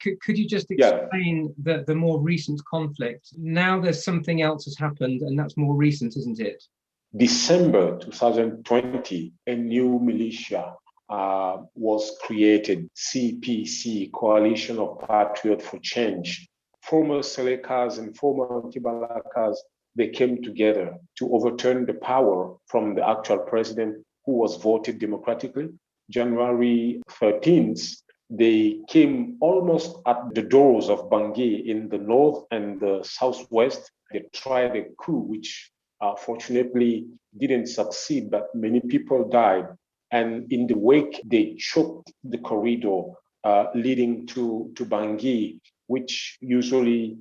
could you just Yeah. explain the more recent conflict? Now there's something else has happened, and that's more recent, isn't it? December 2020, a new militia was created, CPC, Coalition of Patriots for Change. Former Selekas and former Anti-Balakas, they came together to overturn the power from the actual president who was voted democratically. January 13th, they came almost at the doors of Bangui in the north and the southwest. They tried a coup, which fortunately didn't succeed, but many people died. And in the wake, they choked the corridor leading to Bangui, which usually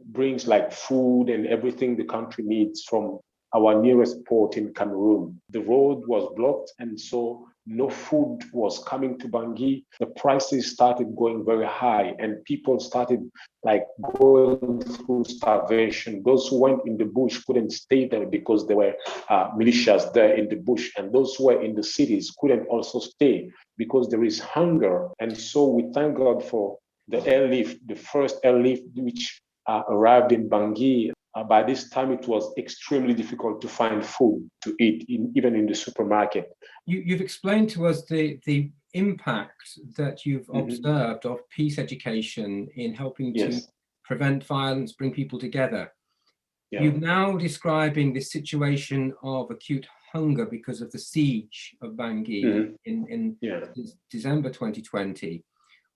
brings like food and everything the country needs from our nearest port in Cameroon. The road was blocked, and so no food was coming to Bangui. The prices started going very high, and people started like going through starvation. Those who went in the bush couldn't stay there because there were militias there in the bush, and those who were in the cities couldn't also stay because there is hunger. And so we thank God for the airlift, the first airlift which arrived in Bangui. By this time, it was extremely difficult to find food to eat, even in the supermarket. You've explained to us the impact that you've observed of peace education in helping to prevent violence, bring people together. Yeah. You're now describing this situation of acute hunger because of the siege of Bangui in December 2020.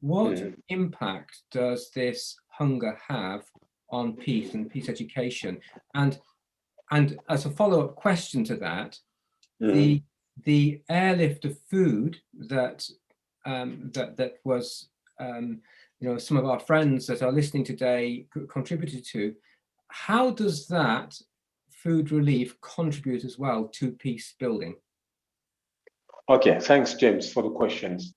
What impact does this hunger have on peace and peace education? And as a follow-up question to that, the airlift of food that that was some of our friends that are listening today contributed to, how does that food relief contribute as well to peace building? Okay, thanks, James, for the questions.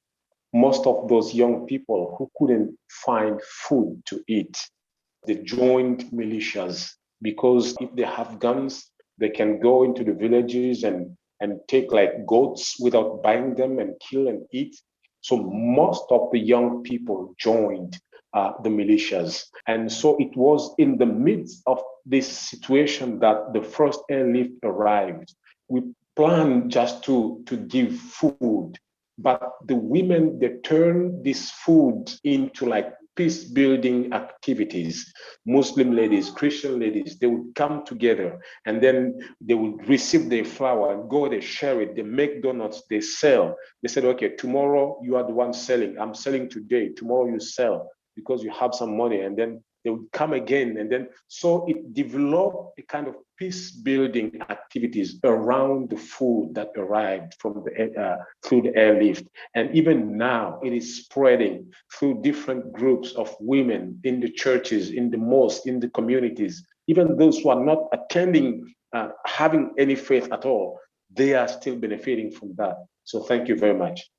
Most of those young people who couldn't find food to eat, they joined militias because if they have guns, they can go into the villages and take like goats without buying them and kill and eat. So most of the young people joined the militias. And so it was in the midst of this situation that the first airlift arrived. We planned just to give food, but the women, they turned this food into like peace building activities. Muslim ladies, Christian ladies, they would come together and then they would receive their flour and go, they share it, they make donuts, they sell. They said, okay, tomorrow you are the one selling. I'm selling today. Tomorrow you sell because you have some money. And then they would come again. And then, so it developed a kind of peace building activities around the food that arrived from through the airlift. And even now it is spreading through different groups of women in the churches, in the mosques, in the communities. Even those who are not attending, having any faith at all, they are still benefiting from that. So thank you very much.